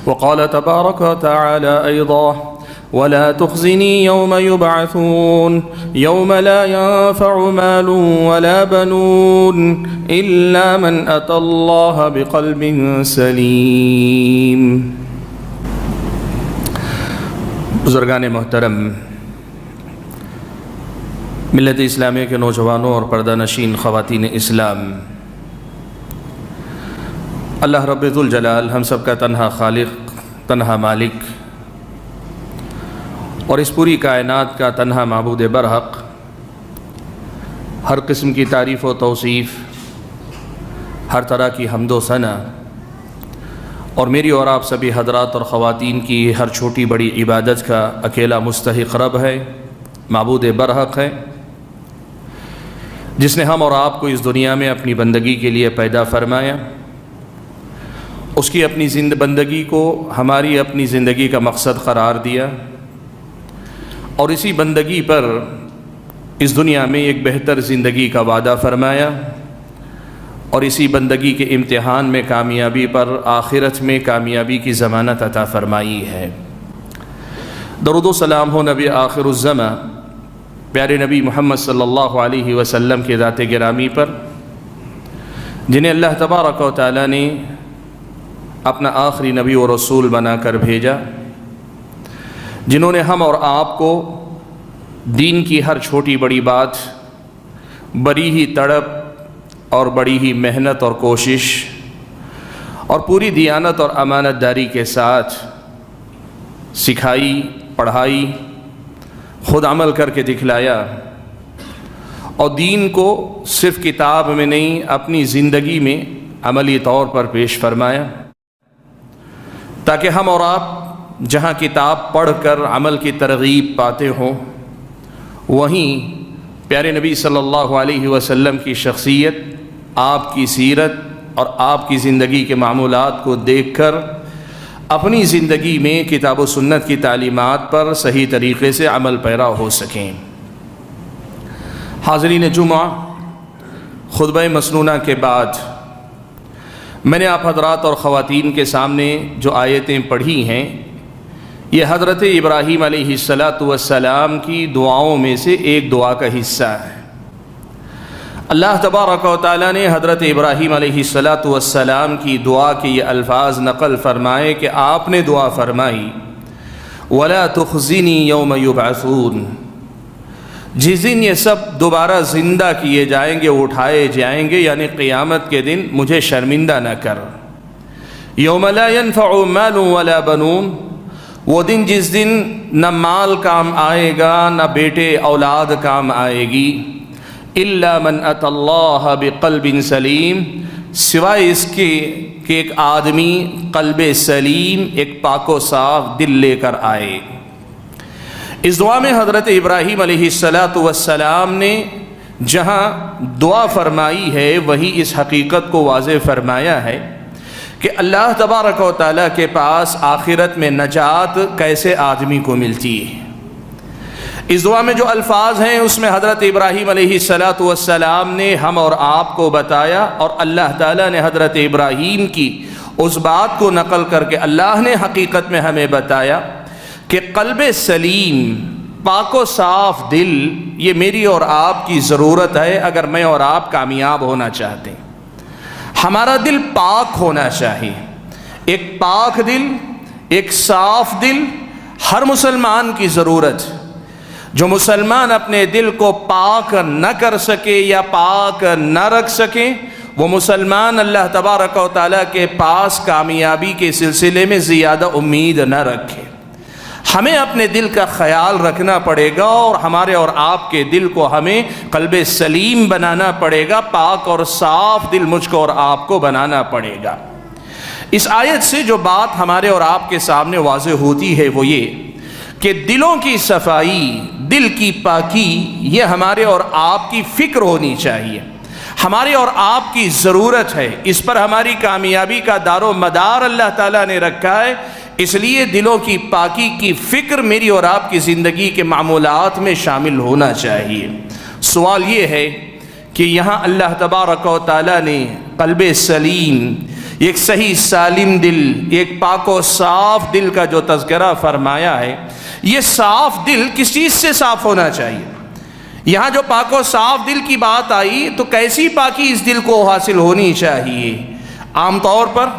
وقال تبارك وتعالى أيضا ولا تخزني يوم يبعثون يوم لا ينفع مال ولا بنون إلا من أتى الله بقلب سليم۔ بزرگان محترم، ملت اسلامیہ کے نوجوانوں اور پردہ نشین خواتین اسلام، اللہ رب ذوالجلال ہم سب کا تنہا خالق، تنہا مالک اور اس پوری کائنات کا تنہا معبود برحق، ہر قسم کی تعریف و توصیف، ہر طرح کی حمد و ثنا، اور میری اور آپ سبھی حضرات اور خواتین کی ہر چھوٹی بڑی عبادت کا اکیلا مستحق رب ہے، معبود برحق ہے، جس نے ہم اور آپ کو اس دنیا میں اپنی بندگی کے لیے پیدا فرمایا، اس کی اپنی بندگی کو ہماری اپنی زندگی کا مقصد قرار دیا، اور اسی بندگی پر اس دنیا میں ایک بہتر زندگی کا وعدہ فرمایا، اور اسی بندگی کے امتحان میں کامیابی پر آخرت میں کامیابی کی ضمانت عطا فرمائی ہے۔ درود و سلام ہو نبی آخر الزماں پیارے نبی محمد صلی اللہ علیہ وسلم کے ذات گرامی پر، جنہیں اللہ تبارک و تعالی نے اپنا آخری نبی و رسول بنا کر بھیجا، جنہوں نے ہم اور آپ کو دین کی ہر چھوٹی بڑی بات بڑی ہی تڑپ اور بڑی ہی محنت اور کوشش اور پوری دیانت اور امانت داری کے ساتھ سکھائی، پڑھائی، خود عمل کر کے دکھلایا، اور دین کو صرف کتاب میں نہیں اپنی زندگی میں عملی طور پر پیش فرمایا، تاکہ ہم اور آپ جہاں کتاب پڑھ کر عمل کی ترغیب پاتے ہوں، وہیں پیارے نبی صلی اللہ علیہ وسلم کی شخصیت، آپ کی سیرت اور آپ کی زندگی کے معمولات کو دیکھ کر اپنی زندگی میں کتاب و سنت کی تعلیمات پر صحیح طریقے سے عمل پیرا ہو سکیں۔ حاضرین جمعہ، خطبہ مسنونہ کے بعد میں نے آپ حضرات اور خواتین کے سامنے جو آیتیں پڑھی ہیں، یہ حضرت ابراہیم علیہ السلام کی دعاؤں میں سے ایک دعا کا حصہ ہے۔ اللہ تبارک و تعالیٰ نے حضرت ابراہیم علیہ السلام کی دعا کے یہ الفاظ نقل فرمائے کہ آپ نے دعا فرمائی وَلَا تُخْزِنِي يَوْمَ يُبْعَثُونَ، جس دن یہ سب دوبارہ زندہ کیے جائیں گے، اٹھائے جائیں گے، یعنی قیامت کے دن مجھے شرمندہ نہ کر۔ یوم لا ينفع مال ولا بنون، وہ دن جس دن نہ مال کام آئے گا نہ بیٹے اولاد کام آئے گی، الا من اتى اللہ بقلب سلیم، سوائے اس کے کہ ایک آدمی قلب سلیم، ایک پاک و صاف دل لے کر آئے۔ اس دعا میں حضرت ابراہیم علیہ السلام نے جہاں دعا فرمائی ہے، وہی اس حقیقت کو واضح فرمایا ہے کہ اللہ تبارک و تعالیٰ کے پاس آخرت میں نجات کیسے آدمی کو ملتی ہے۔ اس دعا میں جو الفاظ ہیں اس میں حضرت ابراہیم علیہ السلام نے ہم اور آپ کو بتایا، اور اللہ تعالیٰ نے حضرت ابراہیم کی اس بات کو نقل کر کے اللہ نے حقیقت میں ہمیں بتایا کہ قلب سلیم، پاک و صاف دل، یہ میری اور آپ کی ضرورت ہے اگر میں اور آپ کامیاب ہونا چاہتے ہیں۔ ہمارا دل پاک ہونا چاہیے، ایک پاک دل، ایک صاف دل ہر مسلمان کی ضرورت۔ جو مسلمان اپنے دل کو پاک نہ کر سکے یا پاک نہ رکھ سکے، وہ مسلمان اللہ تبارک و تعالیٰ کے پاس کامیابی کے سلسلے میں زیادہ امید نہ رکھے۔ ہمیں اپنے دل کا خیال رکھنا پڑے گا، اور ہمارے اور آپ کے دل کو ہمیں قلب سلیم بنانا پڑے گا، پاک اور صاف دل مجھ کو اور آپ کو بنانا پڑے گا۔ اس آیت سے جو بات ہمارے اور آپ کے سامنے واضح ہوتی ہے وہ یہ کہ دلوں کی صفائی، دل کی پاکی، یہ ہمارے اور آپ کی فکر ہونی چاہیے، ہمارے اور آپ کی ضرورت ہے۔ اس پر ہماری کامیابی کا دار و مدار اللہ تعالیٰ نے رکھا ہے، اس لیے دلوں کی پاکی کی فکر میری اور آپ کی زندگی کے معمولات میں شامل ہونا چاہیے۔ سوال یہ ہے کہ یہاں اللہ تبارک و تعالیٰ نے قلب سلیم ایک صحیح سالم دل، ایک پاک و صاف دل کا جو تذکرہ فرمایا ہے، یہ صاف دل کس چیز سے صاف ہونا چاہیے؟ یہاں جو پاک و صاف دل کی بات آئی تو کیسی پاکی اس دل کو حاصل ہونی چاہیے؟ عام طور پر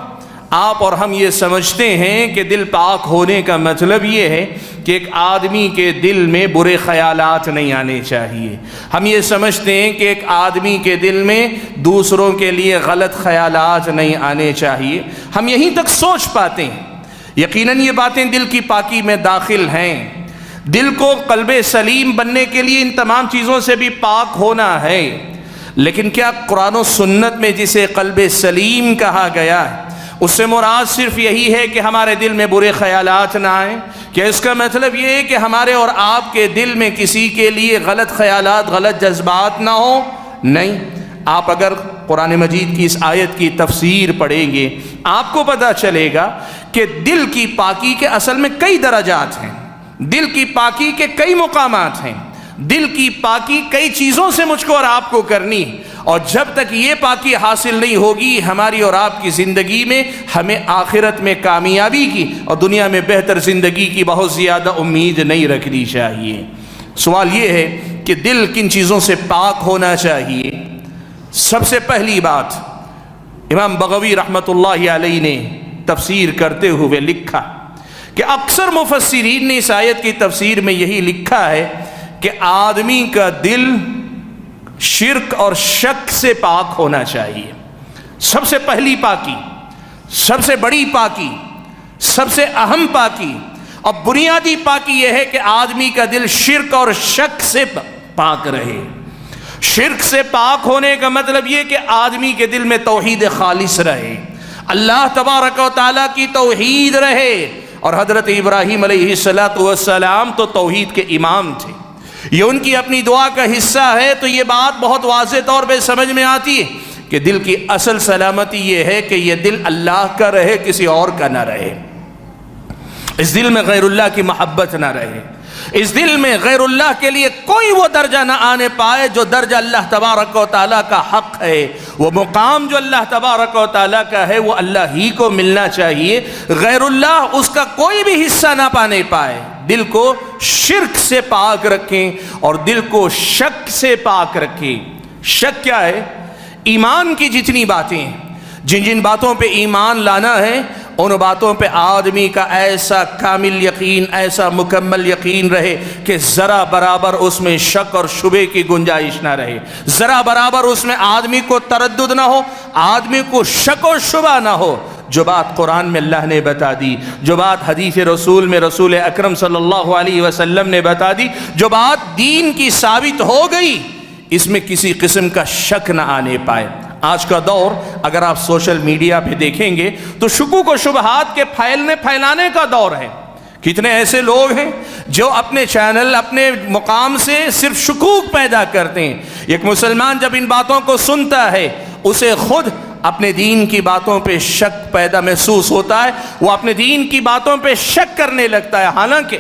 آپ اور ہم یہ سمجھتے ہیں کہ دل پاک ہونے کا مطلب یہ ہے کہ ایک آدمی کے دل میں برے خیالات نہیں آنے چاہیے۔ ہم یہ سمجھتے ہیں کہ ایک آدمی کے دل میں دوسروں کے لیے غلط خیالات نہیں آنے چاہیے۔ ہم یہیں تک سوچ پاتے ہیں۔ یقیناً یہ باتیں دل کی پاکی میں داخل ہیں۔ دل کو قلب سلیم بننے کے لیے ان تمام چیزوں سے بھی پاک ہونا ہے، لیکن کیا قرآن و سنت میں جسے قلب سلیم کہا گیا ہے اس سے مراد صرف یہی ہے کہ ہمارے دل میں برے خیالات نہ آئیں؟ کیا اس کا مطلب یہ ہے کہ ہمارے اور آپ کے دل میں کسی کے لیے غلط خیالات، غلط جذبات نہ ہوں؟ نہیں۔ آپ اگر قرآن مجید کی اس آیت کی تفسیر پڑھیں گے آپ کو پتہ چلے گا کہ دل کی پاکی کے اصل میں کئی درجات ہیں، دل کی پاکی کے کئی مقامات ہیں۔ دل کی پاکی کئی چیزوں سے مجھ کو اور آپ کو کرنی، اور جب تک یہ پاکی حاصل نہیں ہوگی ہماری اور آپ کی زندگی میں، ہمیں آخرت میں کامیابی کی اور دنیا میں بہتر زندگی کی بہت زیادہ امید نہیں رکھنی چاہیے۔ سوال یہ ہے کہ دل کن چیزوں سے پاک ہونا چاہیے؟ سب سے پہلی بات امام بغوی رحمۃ اللہ علیہ نے تفسیر کرتے ہوئے لکھا کہ اکثر مفسرین نے اس آیت کی تفسیر میں یہی لکھا ہے کہ آدمی کا دل شرک اور شک سے پاک ہونا چاہیے۔ سب سے پہلی پاکی، سب سے بڑی پاکی، سب سے اہم پاکی اور بنیادی پاکی یہ ہے کہ آدمی کا دل شرک اور شک سے پاک رہے۔ شرک سے پاک ہونے کا مطلب یہ کہ آدمی کے دل میں توحید خالص رہے، اللہ تبارک و تعالیٰ کی توحید رہے۔ اور حضرت ابراہیم علیہ السلام تو توحید کے امام تھے، یہ ان کی اپنی دعا کا حصہ ہے۔ تو یہ بات بہت واضح طور پہ سمجھ میں آتی ہے کہ دل کی اصل سلامتی یہ ہے کہ یہ دل اللہ کا رہے، کسی اور کا نہ رہے۔ اس دل میں غیر اللہ کی محبت نہ رہے، اس دل میں غیر اللہ کے لیے کوئی وہ درجہ نہ آنے پائے جو درجہ اللہ تبارک و تعالیٰ کا حق ہے، وہ مقام جو اللہ تبارک و تعالیٰ کا ہے وہ اللہ ہی کو ملنا چاہیے، غیر اللہ اس کا کوئی بھی حصہ نہ پانے پائے۔ دل کو شرک سے پاک رکھیں اور دل کو شک سے پاک رکھیں۔ شک کیا ہے؟ ایمان کی جتنی باتیں ہیں، جن جن باتوں پہ ایمان لانا ہے ان باتوں پہ آدمی کا ایسا کامل یقین، ایسا مکمل یقین رہے کہ ذرا برابر اس میں شک اور شبے کی گنجائش نہ رہے، ذرا برابر اس میں آدمی کو تردد نہ ہو، آدمی کو شک اور شبہ نہ ہو۔ جو بات قرآن میں اللہ نے بتا دی، جو بات حدیث رسول میں رسول اکرم صلی اللہ علیہ وسلم نے بتا دی، جو بات دین کی ثابت ہو گئی، اس میں کسی قسم کا شک نہ آنے پائے۔ آج کا دور اگر آپ سوشل میڈیا پہ دیکھیں گے تو شکوک و شبہات کے پھیلانے کا دور ہے۔ کتنے ایسے لوگ ہیں جو اپنے چینل، اپنے مقام سے صرف شکوک پیدا کرتے ہیں۔ ایک مسلمان جب ان باتوں کو سنتا ہے اسے خود اپنے دین کی باتوں پہ شک پیدا محسوس ہوتا ہے، وہ اپنے دین کی باتوں پہ شک کرنے لگتا ہے، حالانکہ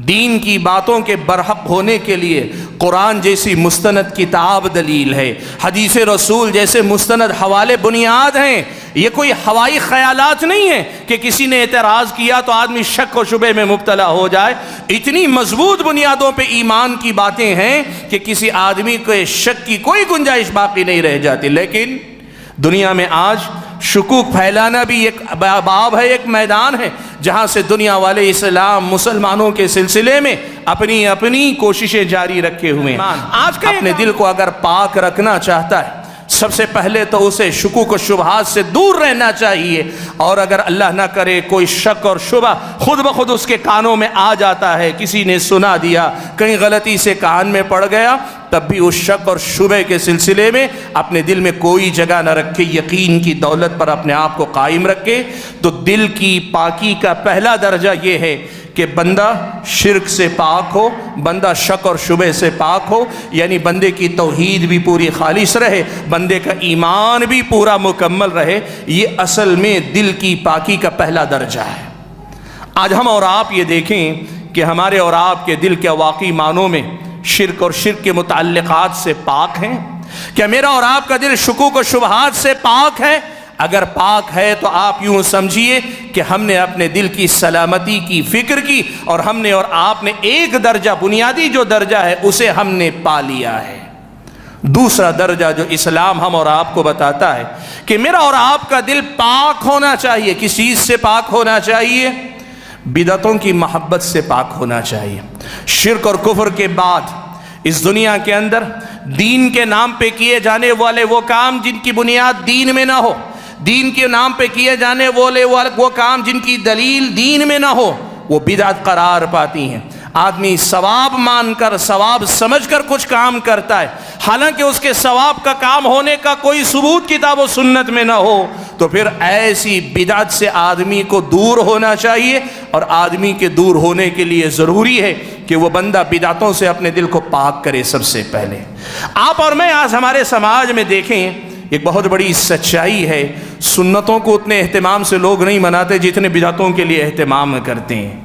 دین کی باتوں کے برحق ہونے کے لیے قرآن جیسی مستند کتاب دلیل ہے، حدیث رسول جیسے مستند حوالے بنیاد ہیں۔ یہ کوئی ہوائی خیالات نہیں ہیں کہ کسی نے اعتراض کیا تو آدمی شک و شبے میں مبتلا ہو جائے۔ اتنی مضبوط بنیادوں پہ ایمان کی باتیں ہیں کہ کسی آدمی کو شک کی کوئی گنجائش باقی نہیں رہ جاتی۔ لیکن دنیا میں آج شکوک پھیلانا بھی ایک باب ہے، ایک میدان ہے جہاں سے دنیا والے اسلام مسلمانوں کے سلسلے میں اپنی اپنی کوششیں جاری رکھے ہوئے ہیں۔ آج کا اپنے دل کو اگر پاک رکھنا چاہتا ہے سب سے پہلے تو اسے شکوک و شبہات سے دور رہنا چاہیے، اور اگر اللہ نہ کرے کوئی شک اور شبہ خود بخود اس کے کانوں میں آ جاتا ہے، کسی نے سنا دیا، کہیں غلطی سے کان میں پڑ گیا، تب بھی اس شک اور شبہ کے سلسلے میں اپنے دل میں کوئی جگہ نہ رکھے، یقین کی دولت پر اپنے آپ کو قائم رکھے۔ تو دل کی پاکی کا پہلا درجہ یہ ہے کہ بندہ شرک سے پاک ہو، بندہ شک اور شبہ سے پاک ہو، یعنی بندے کی توحید بھی پوری خالص رہے، بندے کا ایمان بھی پورا مکمل رہے۔ یہ اصل میں دل کی پاکی کا پہلا درجہ ہے۔ آج ہم اور آپ یہ دیکھیں کہ ہمارے اور آپ کے دل کیا واقعی معنوں میں شرک اور شرک کے متعلقات سے پاک ہیں؟ کیا میرا اور آپ کا دل شکوک و شبہات سے پاک ہے؟ اگر پاک ہے تو آپ یوں سمجھیے کہ ہم نے اپنے دل کی سلامتی کی فکر کی، اور ہم نے اور آپ نے ایک درجہ، بنیادی جو درجہ ہے اسے ہم نے پا لیا ہے۔ دوسرا درجہ جو اسلام ہم اور آپ کو بتاتا ہے کہ میرا اور آپ کا دل پاک ہونا چاہیے۔ کس چیز سے پاک ہونا چاہیے؟ بدعتوں کی محبت سے پاک ہونا چاہیے۔ شرک اور کفر کے بعد اس دنیا کے اندر دین کے نام پہ کیے جانے والے وہ کام جن کی بنیاد دین میں نہ ہو، دین کے نام پہ کیے جانے والے وہ کام جن کی دلیل دین میں نہ ہو، وہ بدعت قرار پاتی ہیں۔ آدمی ثواب مان کر، ثواب سمجھ کر کچھ کام کرتا ہے، حالانکہ اس کے ثواب کا کام ہونے کا کوئی ثبوت کتاب و سنت میں نہ ہو، تو پھر ایسی بدعت سے آدمی کو دور ہونا چاہیے۔ اور آدمی کے دور ہونے کے لیے ضروری ہے کہ وہ بندہ بدعتوں سے اپنے دل کو پاک کرے۔ سب سے پہلے آپ اور میں آج ہمارے سماج میں دیکھیں، ایک بہت بڑی سچائی ہے، سنتوں کو اتنے اہتمام سے لوگ نہیں مناتے جتنے بدعتوں کے لیے اہتمام کرتے ہیں۔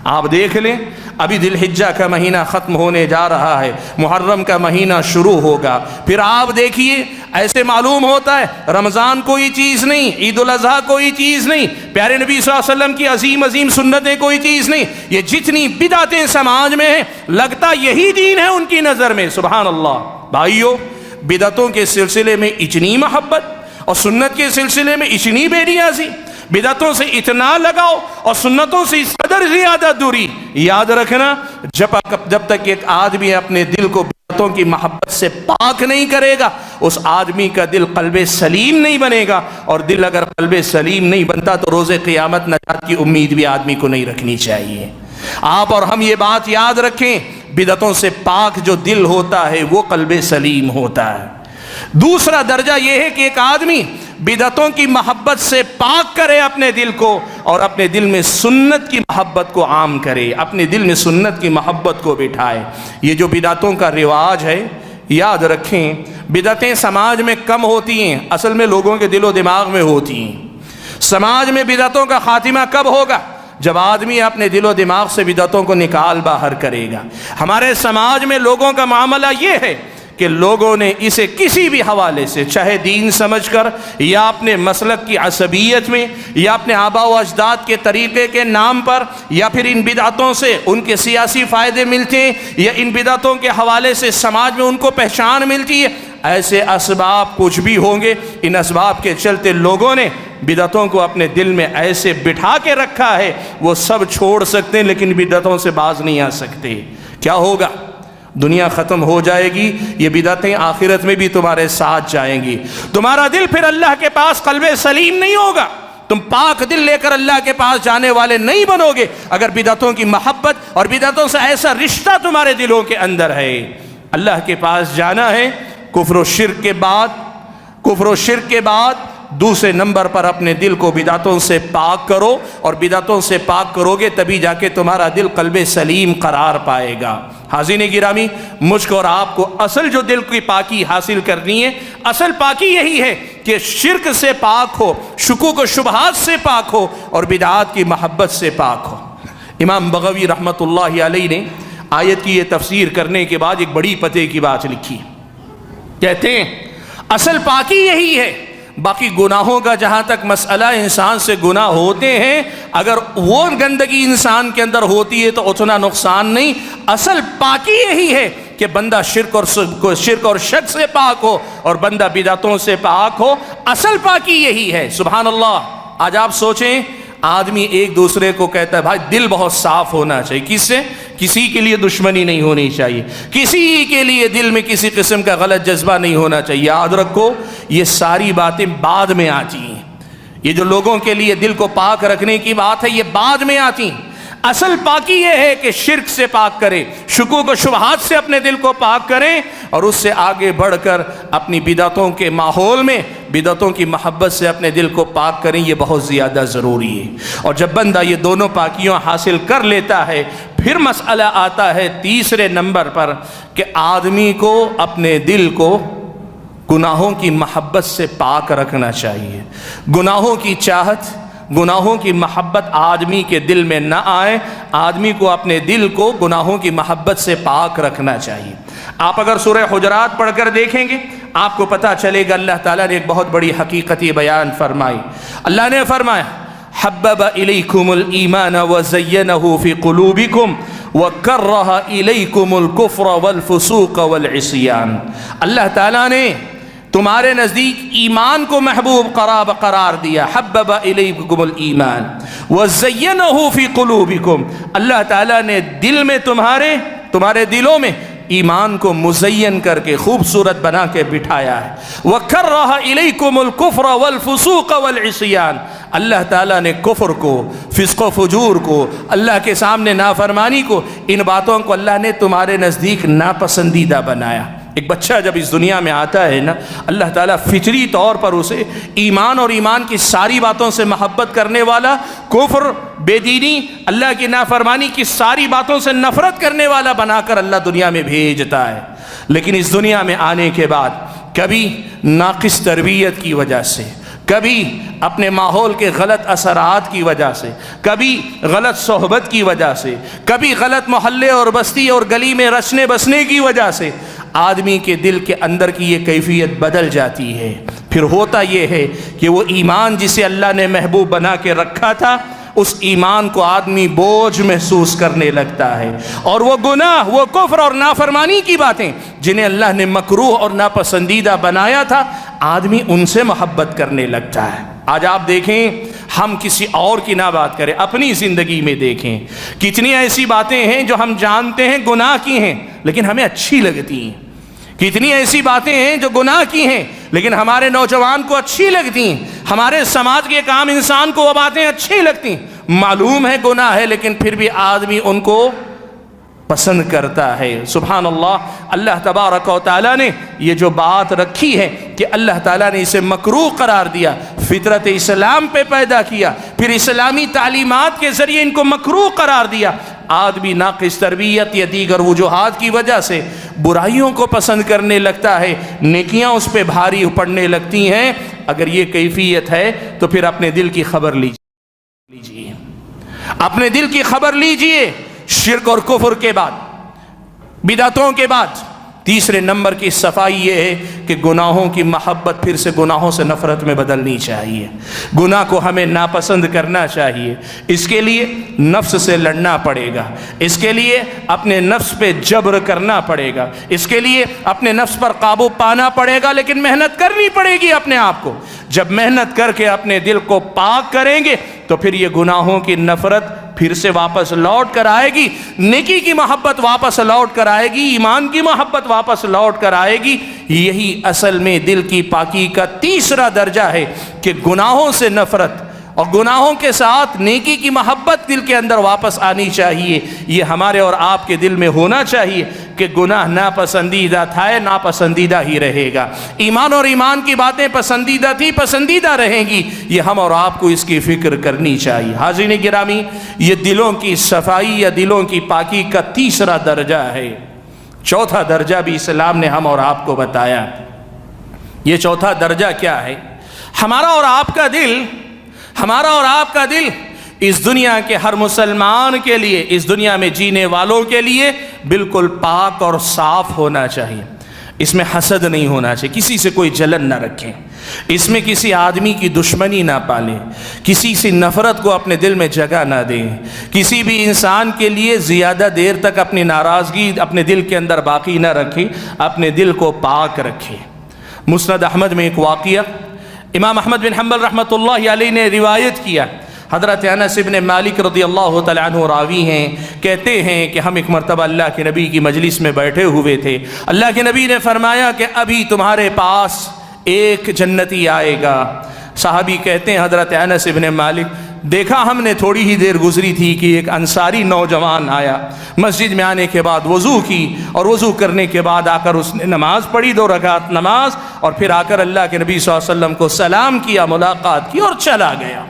آپ دیکھ لیں، ابھی ذی الحجہ کا مہینہ ختم ہونے جا رہا ہے، محرم کا مہینہ شروع ہوگا، پھر آپ دیکھیے ایسے معلوم ہوتا ہے رمضان کوئی چیز نہیں، عید الاضحیٰ کوئی چیز نہیں، پیارے نبی صلی اللہ علیہ وسلم کی عظیم عظیم سنتیں کوئی چیز نہیں، یہ جتنی بدعتیں سماج میں ہیں لگتا یہی دین ہے ان کی نظر میں۔ سبحان اللہ۔ بھائیو، بدعتوں کے سلسلے میں اتنی محبت اور سنت کے سلسلے میں اتنی بے نیازی، بدعتوں سے اتنا لگاؤ اور سنتوں سے اس قدر زیادہ دوری۔ یاد رکھنا، جب تک ایک آدمی اپنے دل کو بدعتوں کی محبت سے پاک نہیں کرے گا، اس آدمی کا دل قلب سلیم نہیں بنے گا، اور دل اگر قلب سلیم نہیں بنتا تو روز قیامت نجات کی امید بھی آدمی کو نہیں رکھنی چاہیے۔ آپ اور ہم یہ بات یاد رکھیں، بدعتوں سے پاک جو دل ہوتا ہے وہ قلب سلیم ہوتا ہے۔ دوسرا درجہ یہ ہے کہ ایک آدمی بدعتوں کی محبت سے پاک کرے اپنے دل کو، اور اپنے دل میں سنت کی محبت کو عام کرے، اپنے دل میں سنت کی محبت کو بٹھائے۔ یہ جو بدعتوں کا رواج ہے، یاد رکھیں بدعتیں سماج میں کم ہوتی ہیں، اصل میں لوگوں کے دل و دماغ میں ہوتی ہیں۔ سماج میں بدعتوں کا خاتمہ کب ہوگا؟ جب آدمی اپنے دل و دماغ سے بدعتوں کو نکال باہر کرے گا۔ ہمارے سماج میں لوگوں کا معاملہ یہ ہے کہ لوگوں نے اسے کسی بھی حوالے سے، چاہے دین سمجھ کر یا اپنے مسلک کی عصبیت میں یا اپنے آباء و اجداد کے طریقے کے نام پر، یا پھر ان بدعتوں سے ان کے سیاسی فائدے ملتے ہیں، یا ان بدعتوں کے حوالے سے سماج میں ان کو پہچان ملتی ہے، ایسے اسباب کچھ بھی ہوں گے، ان اسباب کے چلتے لوگوں نے بدعتوں کو اپنے دل میں ایسے بٹھا کے رکھا ہے، وہ سب چھوڑ سکتے ہیں لیکن بدعتوں سے باز نہیں آ سکتے۔ کیا ہوگا؟ دنیا ختم ہو جائے گی، یہ بدعتیں آخرت میں بھی تمہارے ساتھ جائیں گی، تمہارا دل پھر اللہ کے پاس قلب سلیم نہیں ہوگا، تم پاک دل لے کر اللہ کے پاس جانے والے نہیں بنو گے اگر بدعتوں کی محبت اور بدعتوں سے ایسا رشتہ تمہارے دلوں کے اندر ہے۔ اللہ کے پاس جانا ہے، کفر و شرک کے بعد دوسرے نمبر پر اپنے دل کو بدعتوں سے پاک کرو، اور بدعتوں سے پاک کرو گے تبھی جا کے تمہارا دل قلب سلیم قرار پائے گا۔ حاضرین گرامی، مجھ کو اور آپ کو اصل جو دل کی پاکی حاصل کرنی ہے، اصل پاکی یہی ہے کہ شرک سے پاک ہو، شکوک و شبہات سے پاک ہو، اور بدعات کی محبت سے پاک ہو۔ امام بغوی رحمۃ اللہ علیہ نے آیت کی یہ تفسیر کرنے کے بعد ایک بڑی پتے کی بات لکھی، کہتے ہیں اصل پاکی یہی ہے، باقی گناہوں کا جہاں تک مسئلہ انسان سے گناہ ہوتے ہیں، اگر وہ گندگی انسان کے اندر ہوتی ہے تو اتنا نقصان نہیں، اصل پاکی یہی ہے کہ بندہ شرک اور شک سے پاک ہو اور بندہ بدعتوں سے پاک ہو، اصل پاکی یہی ہے۔ سبحان اللہ۔ آج آپ سوچیں، آدمی ایک دوسرے کو کہتا ہے بھائی دل بہت صاف ہونا چاہیے، کس سے؟ کسی کے لیے دشمنی نہیں ہونی چاہیے، کسی کے لیے دل میں کسی قسم کا غلط جذبہ نہیں ہونا چاہیے۔ یاد رکھو، یہ ساری باتیں بعد میں آتی ہیں، یہ جو لوگوں کے لیے دل کو پاک رکھنے کی بات ہے یہ بعد میں آتی ہیں۔ اصل پاکی یہ ہے کہ شرک سے پاک کریں، شکوک و شبہات سے اپنے دل کو پاک کریں، اور اس سے آگے بڑھ کر اپنی بدعتوں کے ماحول میں بدعتوں کی محبت سے اپنے دل کو پاک کریں، یہ بہت زیادہ ضروری ہے۔ اور جب بندہ یہ دونوں پاکیوں حاصل کر لیتا ہے، پھر مسئلہ آتا ہے تیسرے نمبر پر کہ آدمی کو اپنے دل کو گناہوں کی محبت سے پاک رکھنا چاہیے۔ گناہوں کی چاہت، گناہوں کی محبت آدمی کے دل میں نہ آئے، آدمی کو اپنے دل کو گناہوں کی محبت سے پاک رکھنا چاہیے۔ آپ اگر سورہ حجرات پڑھ کر دیکھیں گے، آپ کو پتہ چلے گا اللہ تعالیٰ نے ایک بہت بڑی حقیقت بیان فرمائی۔ اللہ نے فرمایا حبب الیکم الایمان وزینہ فی قلوبکم وکرہ الیکم الکفر والفسوق والعصیان۔ اللہ تعالیٰ نے تمہارے نزدیک ایمان کو محبوب قرار دیا، حبب الیکم الایمان وزینہ فی قلوبکم، اللہ تعالیٰ نے دل میں تمہارے دلوں میں ایمان کو مزین کر کے خوبصورت بنا کے بٹھایا ہے۔ وَكَرَّهَ إِلَيْكُمُ الْكُفْرَ وَالْفُسُوقَ وَالْعِصْيَانَ، اللہ تعالیٰ نے کفر کو، فسق و فجور کو، اللہ کے سامنے نافرمانی کو، ان باتوں کو اللہ نے تمہارے نزدیک ناپسندیدہ بنایا۔ ایک بچہ جب اس دنیا میں آتا ہے نا، اللہ تعالیٰ فطری طور پر اسے ایمان اور ایمان کی ساری باتوں سے محبت کرنے والا، کفر، بے دینی، اللہ کی نافرمانی کی ساری باتوں سے نفرت کرنے والا بنا کر اللہ دنیا میں بھیجتا ہے۔ لیکن اس دنیا میں آنے کے بعد کبھی ناقص تربیت کی وجہ سے، کبھی اپنے ماحول کے غلط اثرات کی وجہ سے، کبھی غلط صحبت کی وجہ سے، کبھی غلط محلے اور بستی اور گلی میں رچنے بسنے کی وجہ سے آدمی کے دل کے اندر کی یہ کیفیت بدل جاتی ہے۔ پھر ہوتا یہ ہے کہ وہ ایمان جسے اللہ نے محبوب بنا کے رکھا تھا، اس ایمان کو آدمی بوجھ محسوس کرنے لگتا ہے، اور وہ گناہ، وہ کفر اور نافرمانی کی باتیں جنہیں اللہ نے مکروہ اور ناپسندیدہ بنایا تھا، آدمی ان سے محبت کرنے لگتا ہے۔ آج آپ دیکھیں، ہم کسی اور کی نہ بات کریں، اپنی زندگی میں دیکھیں کتنی ایسی باتیں ہیں جو ہم جانتے ہیں گناہ کی ہیں لیکن ہمیں اچھی لگتی ہیں، کتنی ایسی باتیں ہیں جو گناہ کی ہیں لیکن ہمارے نوجوان کو اچھی لگتی ہیں، ہمارے سماج کے ایک عام انسان کو وہ باتیں اچھی لگتی ہیں، معلوم ہے گناہ ہے لیکن پھر بھی آدمی ان کو پسند کرتا ہے۔ سبحان اللہ، اللہ تبارک و تعالیٰ نے یہ جو بات رکھی ہے کہ اللہ تعالیٰ نے اسے مکروہ قرار دیا، فطرت اسلام پہ پیدا کیا، پھر اسلامی تعلیمات کے ذریعے ان کو مکروہ قرار دیا، آدمی ناقص تربیت یا دیگر وجوہات کی وجہ سے برائیوں کو پسند کرنے لگتا ہے، نیکیاں اس پہ بھاری پڑنے لگتی ہیں۔ اگر یہ کیفیت ہے تو پھر اپنے دل کی خبر لیجئے، اپنے دل کی خبر لیجئے۔ شرک اور کفر کے بعد، بدعتوں کے بعد تیسرے نمبر کی صفائی یہ ہے کہ گناہوں کی محبت پھر سے گناہوں سے نفرت میں بدلنی چاہیے، گناہ کو ہمیں ناپسند کرنا چاہیے۔ اس کے لیے نفس سے لڑنا پڑے گا، اس کے لیے اپنے نفس پہ جبر کرنا پڑے گا، اس کے لیے اپنے نفس پر قابو پانا پڑے گا، لیکن محنت کرنی پڑے گی اپنے آپ کو۔ جب محنت کر کے اپنے دل کو پاک کریں گے تو پھر یہ گناہوں کی نفرت پھر سے واپس لوٹ کر آئے گی، نیکی کی محبت واپس لوٹ کر آئے گی، ایمان کی محبت واپس لوٹ کر آئے گی۔ یہی اصل میں دل کی پاکی کا تیسرا درجہ ہے کہ گناہوں سے نفرت اور گناہوں کے ساتھ نیکی کی محبت دل کے اندر واپس آنی چاہیے۔ یہ ہمارے اور آپ کے دل میں ہونا چاہیے کہ گناہ ناپسندیدہ تھا، ناپسندیدہ ہی رہے گا، ایمان اور ایمان کی باتیں پسندیدہ تھی، پسندیدہ رہیں گی۔ یہ ہم اور آپ کو اس کی فکر کرنی چاہیے۔ حاضرین گرامی، یہ دلوں کی صفائی یا دلوں کی پاکی کا تیسرا درجہ ہے۔ چوتھا درجہ بھی اسلام نے ہم اور آپ کو بتایا۔ یہ چوتھا درجہ کیا ہے؟ ہمارا اور آپ کا دل اس دنیا کے ہر مسلمان کے لیے، اس دنیا میں جینے والوں کے لیے بالکل پاک اور صاف ہونا چاہیے۔ اس میں حسد نہیں ہونا چاہیے، کسی سے کوئی جلن نہ رکھیں، اس میں کسی آدمی کی دشمنی نہ پالیں، کسی سے نفرت کو اپنے دل میں جگہ نہ دیں، کسی بھی انسان کے لیے زیادہ دیر تک اپنی ناراضگی اپنے دل کے اندر باقی نہ رکھیں، اپنے دل کو پاک رکھیں۔ مسند احمد میں ایک واقعہ امام احمد بن حنبل رحمۃ اللہ علیہ نے روایت کیا، حضرت انس بن مالک رضی اللہ تعالیٰ عنہ راوی ہیں، کہتے ہیں کہ ہم ایک مرتبہ اللہ کے نبی کی مجلس میں بیٹھے ہوئے تھے، اللہ کے نبی نے فرمایا کہ ابھی تمہارے پاس ایک جنتی آئے گا۔ صحابی کہتے ہیں حضرت انس بن مالک، دیکھا ہم نے تھوڑی ہی دیر گزری تھی کہ ایک انصاری نوجوان آیا، مسجد میں آنے کے بعد وضو کی اور وضو کرنے کے بعد آ کر اس نے نماز پڑھی، 2 رکعت نماز، اور پھر آ کر اللہ کے نبی صلی اللہ علیہ وسلم کو سلام کیا، ملاقات کی اور چلا گیا۔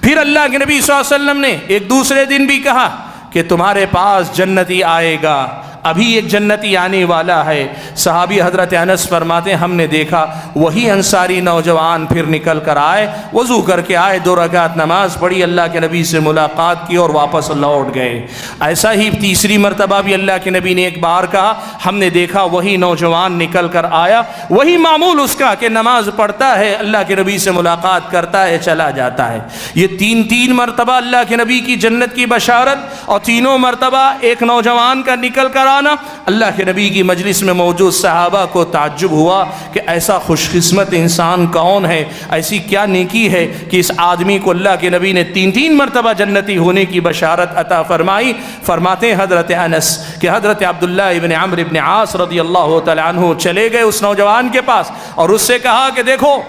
پھر اللہ کے نبی صلی اللہ علیہ وسلم نے ایک دوسرے دن بھی کہا کہ تمہارے پاس جنتی آئے گا، ابھی ایک جنتی آنے والا ہے۔ صحابی حضرت انس فرماتے ہیں ہم نے دیکھا وہی انصاری نوجوان پھر نکل کر آئے، وضو کر کے آئے، 2 رکعت نماز پڑھی، اللہ کے نبی سے ملاقات کی اور واپس لوٹ گئے۔ ایسا ہی تیسری مرتبہ بھی اللہ کے نبی نے ایک بار کہا، ہم نے دیکھا وہی نوجوان نکل کر آیا، وہی معمول اس کا کہ نماز پڑھتا ہے، اللہ کے نبی سے ملاقات کرتا ہے، چلا جاتا ہے۔ یہ تین مرتبہ اللہ کے نبی کی جنت کی بشارت، اور تینوں مرتبہ ایک نوجوان کا نکل کر آنا۔ اللہ کے نبی کی مجلس میں موجود صحابہ کو تعجب ہوا کہ ایسا خوش قسمت انسان کون ہے، ایسی کیا نیکی ہے کہ اس آدمی کو اللہ کے نبی نے 3 مرتبہ جنتی ہونے کی بشارت عطا فرمائی۔ فرماتے ہیں حضرت انس کہ حضرت عبداللہ ابن عمرو ابن عاص رضی اللہ تعالیٰ عنہ چلے گئے اس نوجوان کے پاس اور اس سے کہا کہ دیکھو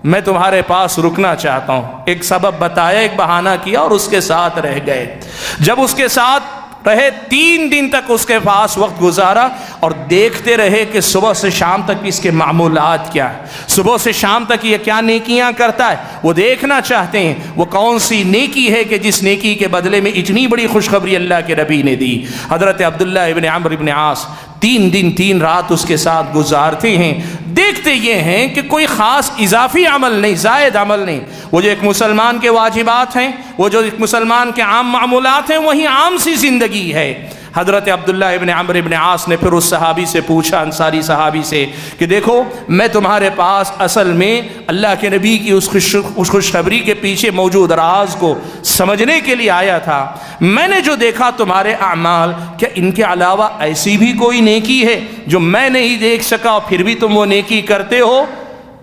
میں تمہارے پاس رکنا چاہتا ہوں۔ ایک سبب بتایا، ایک بہانہ کیا اور اس کے ساتھ رہ گئے۔ جب اس کے ساتھ رہے 3 دن تک اس کے پاس وقت گزارا اور دیکھتے رہے کہ صبح سے شام تک اس کے معمولات کیا ہے، صبح سے شام تک یہ کیا نیکیاں کرتا ہے، وہ دیکھنا چاہتے ہیں وہ کون سی نیکی ہے کہ جس نیکی کے بدلے میں اتنی بڑی خوشخبری اللہ کے نبی نے دی۔ حضرت عبداللہ ابن عمرو ابن عاص 3 دن 3 رات اس کے ساتھ گزارتے ہیں، دیکھتے یہ ہیں کہ کوئی خاص اضافی عمل نہیں، زائد عمل نہیں، وہ جو ایک مسلمان کے واجبات ہیں، وہ جو ایک مسلمان کے عام معمولات ہیں، وہی عام سی زندگی ہے۔ حضرت عبداللہ ابن عمرو ابن عاص نے پھر اس صحابی سے پوچھا، انصاری صحابی سے، کہ دیکھو میں تمہارے پاس اصل میں اللہ کے نبی کی اس خوشخبری کے پیچھے موجود راز کو سمجھنے کے لیے آیا تھا۔ میں نے جو دیکھا تمہارے اعمال، کیا ان کے علاوہ ایسی بھی کوئی نیکی ہے جو میں نہیں دیکھ سکا اور پھر بھی تم وہ نیکی کرتے ہو؟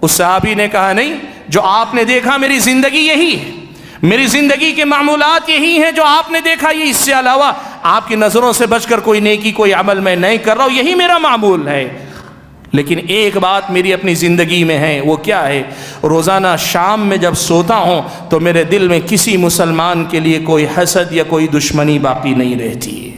اس صحابی نے کہا نہیں، جو آپ نے دیکھا میری زندگی یہی ہے، میری زندگی کے معمولات یہی ہیں جو آپ نے دیکھا، یہ اس سے علاوہ آپ کی نظروں سے بچ کر کوئی نیکی کوئی عمل میں نہیں کر رہا ہوں، یہی میرا معمول ہے۔ لیکن ایک بات میری اپنی زندگی میں ہے، وہ کیا ہے؟ روزانہ شام میں جب سوتا ہوں تو میرے دل میں کسی مسلمان کے لیے کوئی حسد یا کوئی دشمنی باقی نہیں رہتی ہے،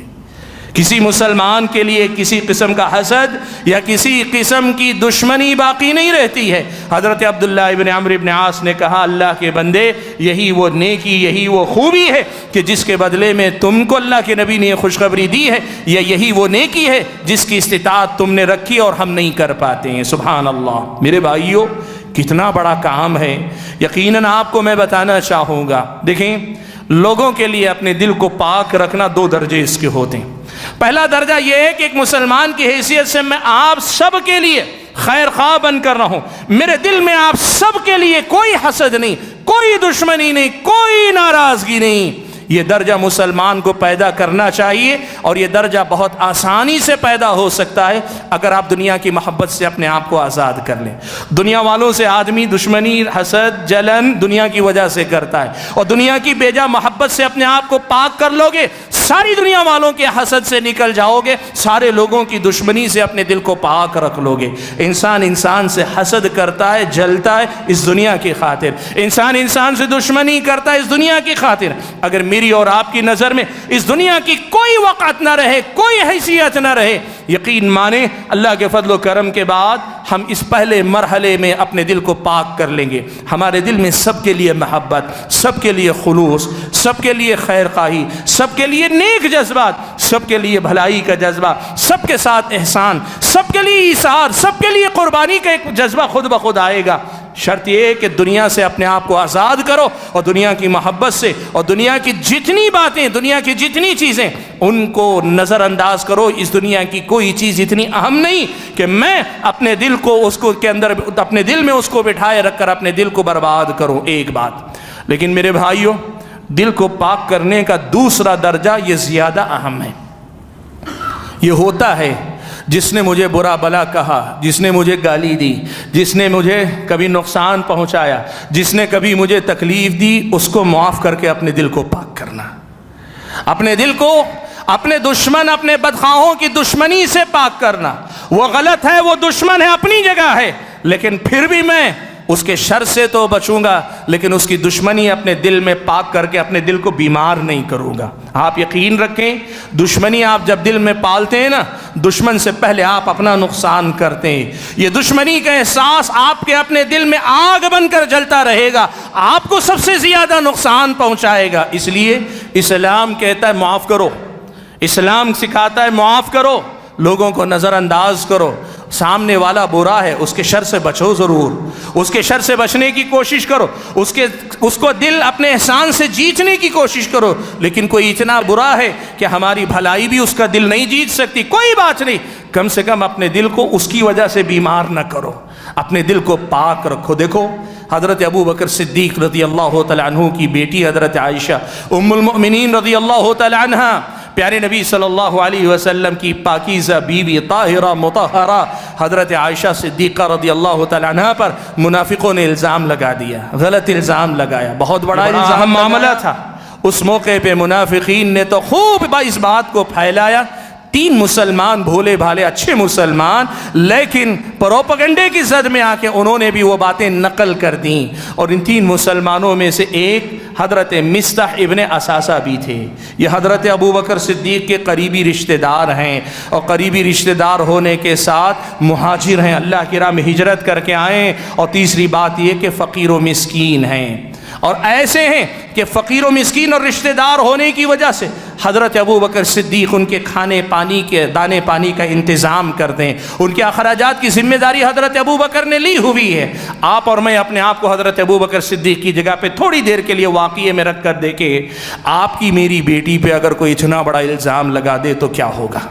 کسی مسلمان کے لیے کسی قسم کا حسد یا کسی قسم کی دشمنی باقی نہیں رہتی ہے۔ حضرت عبداللہ ابن عمرو ابن عاص نے کہا اللہ کے بندے، یہی وہ نیکی، یہی وہ خوبی ہے کہ جس کے بدلے میں تم کو اللہ کے نبی نے یہ خوشخبری دی ہے، یا یہی وہ نیکی ہے جس کی استطاعت تم نے رکھی اور ہم نہیں کر پاتے ہیں۔ سبحان اللہ۔ میرے بھائیوں، کتنا بڑا کام ہے۔ یقیناً آپ کو میں بتانا چاہوں گا، دیکھیں لوگوں کے لیے اپنے دل کو پاک رکھنا 2 درجے اس کے ہوتے ہیں۔ پہلا درجہ یہ ہے کہ ایک مسلمان کی حیثیت سے میں آپ سب کے لیے خیر خواہ بن کر رہا ہوں، میرے دل میں آپ سب کے لیے کوئی حسد نہیں، کوئی دشمنی نہیں، کوئی ناراضگی نہیں۔ یہ درجہ مسلمان کو پیدا کرنا چاہیے، اور یہ درجہ بہت آسانی سے پیدا ہو سکتا ہے اگر آپ دنیا کی محبت سے اپنے آپ کو آزاد کر لیں۔ دنیا والوں سے آدمی دشمنی، حسد، جلن دنیا کی وجہ سے کرتا ہے، اور دنیا کی بیجا محبت سے اپنے آپ کو پاک کر لو گے، ساری دنیا والوں کے حسد سے نکل جاؤ گے، سارے لوگوں کی دشمنی سے اپنے دل کو پاک رکھ لو گے۔ انسان سے حسد کرتا ہے، جلتا ہے اس دنیا کی خاطر، انسان سے دشمنی کرتا ہے اس دنیا کی خاطر۔ اگر میری اور آپ کی نظر میں اس دنیا کی کوئی وقت نہ رہے، کوئی حیثیت نہ رہے، یقین مانے اللہ کے فضل و کرم کے بعد ہم اس پہلے مرحلے میں اپنے دل کو پاک کر لیں گے۔ ہمارے دل میں سب کے لیے محبت، سب کے لیے خلوص، سب کے لیے خیر خواہی، سب کے لیے نیک جذبات، سب کے لیے بھلائی کا جذبہ، سب کے ساتھ احسان، سب کے لیے ایثار، سب کے لیے قربانی کا ایک جذبہ خود بخود آئے گا۔ شرط یہ ہے کہ دنیا سے اپنے آپ کو آزاد کرو، اور دنیا کی محبت سے اور دنیا کی جتنی باتیں، دنیا کی جتنی چیزیں، ان کو نظر انداز کرو۔ اس دنیا کی کوئی چیز اتنی اہم نہیں کہ میں اپنے دل کو اس کو کے اندر، اپنے دل میں اس کو بٹھائے رکھ کر اپنے دل کو برباد کروں۔ ایک بات، لیکن میرے بھائیوں، دل کو پاک کرنے کا دوسرا درجہ یہ زیادہ اہم ہے۔ یہ ہوتا ہے جس نے مجھے برا بلا کہا، جس نے مجھے گالی دی، جس نے مجھے کبھی نقصان پہنچایا، جس نے کبھی مجھے تکلیف دی، اس کو معاف کر کے اپنے دل کو پاک کرنا، اپنے دل کو اپنے دشمن، اپنے بدخواہوں کی دشمنی سے پاک کرنا۔ وہ غلط ہے، وہ دشمن ہے، اپنی جگہ ہے، لیکن پھر بھی میں اس کے شر سے تو بچوں گا، لیکن اس کی دشمنی اپنے دل میں پاک کر کے اپنے دل کو بیمار نہیں کروں گا۔ آپ یقین رکھیں، دشمنی آپ جب دل میں پالتے ہیں نا، دشمن سے پہلے آپ اپنا نقصان کرتے ہیں۔ یہ دشمنی کا احساس آپ کے اپنے دل میں آگ بن کر جلتا رہے گا، آپ کو سب سے زیادہ نقصان پہنچائے گا۔ اس لیے اسلام کہتا ہے معاف کرو، اسلام سکھاتا ہے معاف کرو، لوگوں کو نظر انداز کرو، سامنے والا برا ہے اس کے شر سے بچو، ضرور اس کے شر سے بچنے کی کوشش کرو، اس کو دل اپنے احسان سے جیتنے کی کوشش کرو، لیکن کوئی اتنا برا ہے کہ ہماری بھلائی بھی اس کا دل نہیں جیت سکتی، کوئی بات نہیں، کم سے کم اپنے دل کو اس کی وجہ سے بیمار نہ کرو، اپنے دل کو پاک رکھو۔ دیکھو حضرت ابو بکر صدیق رضی اللہ تعالیٰ عنہ کی بیٹی حضرت عائشہ ام المؤمنین رضی اللہ تعالیٰ عنہ، پیارے نبی صلی اللہ علیہ وسلم کی پاکیزہ بیوی طاہرہ مطہرہ حضرت عائشہ صدیقہ رضی اللہ تعالیٰ عنہ پر منافقوں نے الزام لگا دیا، غلط الزام لگایا، بہت بڑا الزام معاملہ تھا۔ اس موقع پہ منافقین نے تو خوب اس بات کو پھیلایا، 3 مسلمان بھولے بھالے اچھے مسلمان، لیکن پروپیگنڈے کی زد میں آ کے انہوں نے بھی وہ باتیں نقل کر دیں، اور ان 3 مسلمانوں میں سے ایک حضرت مصطح ابن اساسہ بھی تھے۔ یہ حضرت ابو بکر صدیق کے قریبی رشتہ دار ہیں، اور قریبی رشتہ دار ہونے کے ساتھ مہاجر ہیں، اللہ کی راہ میں ہجرت کر کے آئے، اور تیسری بات یہ کہ فقیر و مسکین ہیں، اور ایسے ہیں کہ فقیر و مسکین اور رشتہ دار ہونے کی وجہ سے حضرت ابو بکر صدیق ان کے کھانے پانی کے دانے پانی کا انتظام کر دیں، ان کے اخراجات کی ذمہ داری حضرت ابو بکر نے لی ہوئی ہے۔ آپ اور میں اپنے آپ کو حضرت ابو بکر صدیق کی جگہ پہ تھوڑی دیر کے لیے واقعے میں رکھ کر دیکھیں، آپ کی میری بیٹی پہ اگر کوئی اتنا بڑا الزام لگا دے تو کیا ہوگا؟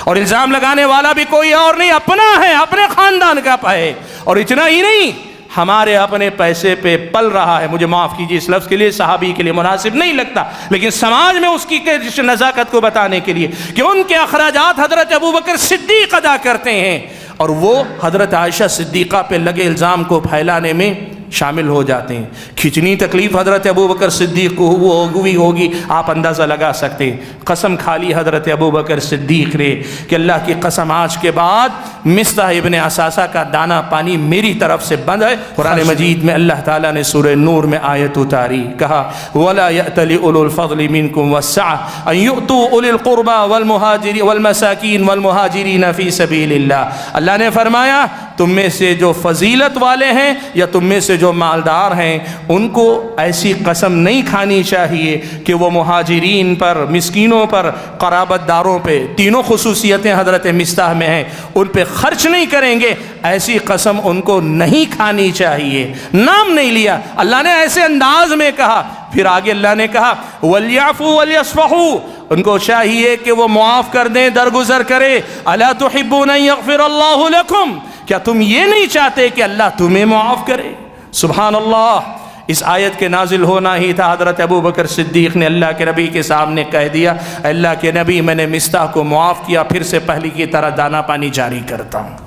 اور الزام لگانے والا بھی کوئی اور نہیں، اپنا ہے، اپنے خاندان کا ہے، اور اتنا ہی نہیں، ہمارے اپنے پیسے پہ پل رہا ہے، مجھے معاف کیجیے اس لفظ کے لیے، صحابی کے لیے مناسب نہیں لگتا، لیکن سماج میں اس کی نزاکت کو بتانے کے لیے کہ ان کے اخراجات حضرت ابو بکر صدیق ادا کرتے ہیں، اور وہ حضرت عائشہ صدیقہ پہ لگے الزام کو پھیلانے میں شامل ہو جاتے ہیں۔ کتنی تکلیف حضرت ابو بکر صدیق کو ہوئی ہوگی آپ اندازہ لگا سکتے ہیں۔ قسم کھا لی حضرت ابو بکر صدیق نے کہ اللہ کی قسم آج کے بعد مصطح ابن اساسہ کا دانا پانی میری طرف سے بند ہے۔ قرآن مجید میں اللہ تعالیٰ نے سورہ نور میں آیت اتاری، کہا وَلَا يَأْتَلِ أُولُو الْفَضْلِ مِنْكُمْ وَالسَّعَةِ أَن يُؤْتُوا أُولِي الْقُرْبَى وَالْمَسَاكِينِ وَالْمُهَاجِرِينَ فِي سَبِيلِ اللَّهِ۔ اللہ نے فرمایا تم میں سے جو فضیلت والے ہیں یا تم میں سے جو مالدار ہیں ان کو ایسی قسم نہیں کھانی چاہیے کہ وہ مہاجرین پر، مسکینوں پر، قرابت داروں پہ، تینوں خصوصیتیں حضرت مصطح میں ہیں، ان پہ خرچ نہیں کریں گے، ایسی قسم ان کو نہیں کھانی چاہیے۔ نام نہیں لیا، اللہ نے ایسے انداز میں کہا، پھر آگے اللہ نے کہا وَلْيَعْفُوا وَلْيَصْفَحُوا، ان کو چاہیے کہ وہ معاف کر دیں، درگزر کرے۔ أَلَا تُحِبُّونَ أَن يَغْفِرَ اللَّهُ لَكُمْ، کیا تم یہ نہیں چاہتے کہ اللہ تمہیں معاف کرے؟ سبحان اللہ، اس آیت کے نازل ہونا ہی تھا، حضرت ابو بکر صدیق نے اللہ کے نبی کے سامنے کہہ دیا، اللہ کے نبی میں نے مصطح کو معاف کیا، پھر سے پہلی کی طرح دانا پانی جاری کرتا ہوں۔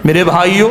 میرے بھائیوں،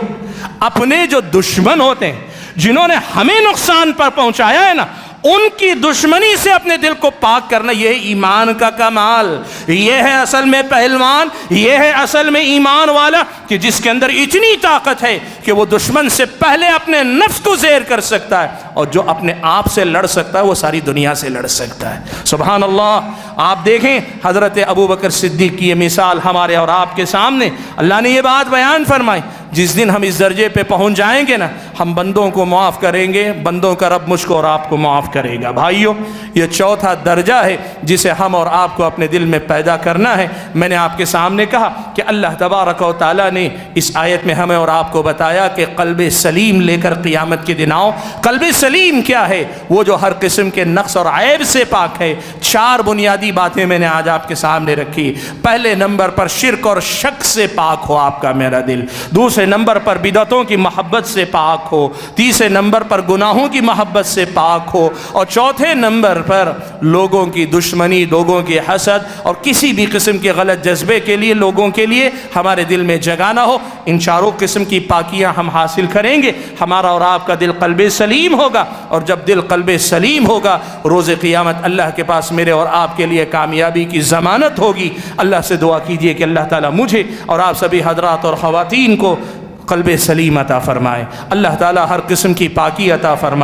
اپنے جو دشمن ہوتے ہیں، جنہوں نے ہمیں نقصان پر پہنچایا ہے نا، ان کی دشمنی سے اپنے دل کو پاک کرنا، یہ ایمان کا کمال، یہ ہے اصل میں پہلوان، یہ ہے اصل میں ایمان والا کہ جس کے اندر اتنی طاقت ہے کہ وہ دشمن سے پہلے اپنے نفس کو زیر کر سکتا ہے، اور جو اپنے آپ سے لڑ سکتا ہے وہ ساری دنیا سے لڑ سکتا ہے۔ سبحان اللہ، آپ دیکھیں حضرت ابو بکر صدیق کی یہ مثال ہمارے اور آپ کے سامنے، اللہ نے یہ بات بیان فرمائی، جس دن ہم اس درجے پہ پہنچ جائیں گے نا، ہم بندوں کو معاف کریں گے، بندوں کا رب مجھ کو اور آپ کو معاف کرے گا۔ بھائیو، یہ چوتھا درجہ ہے جسے ہم اور آپ کو اپنے دل میں پیدا کرنا ہے۔ میں نے آپ کے سامنے کہا کہ اللہ تبارک و تعالیٰ نے اس آیت میں ہمیں اور آپ کو بتایا کہ قلب سلیم لے کر قیامت کے دن آؤ۔ قلب سلیم کیا ہے؟ وہ جو ہر قسم کے نقص اور عیب سے پاک ہے۔ 4 بنیادی باتیں میں نے آج آپ کے سامنے رکھی۔ پہلے نمبر پر شرک اور شک سے پاک ہو آپ کا میرا دل، دوسرے نمبر پر بدعتوں کی محبت سے پاک ہو، تیسرے نمبر پر گناہوں کی محبت سے پاک ہو، اور چوتھے نمبر پر لوگوں کی دشمنی، لوگوں کی حسد اور کسی بھی قسم کے غلط جذبے کے لیے لوگوں کے لیے ہمارے دل میں جگہ نہ ہو۔ ان چاروں قسم کی پاکیاں ہم حاصل کریں گے، ہمارا اور آپ کا دل قلب سلیم ہوگا، اور جب دل قلب سلیم ہوگا، روز قیامت اللہ کے پاس میرے اور آپ کے لیے کامیابی کی ضمانت ہوگی۔ اللہ سے دعا کیجئے کہ اللہ تعالیٰ مجھے اور آپ سبھی حضرات اور خواتین کو قلب سلیم عطا فرمائے، اللہ تعالیٰ ہر قسم کی پاکی عطا فرمائے۔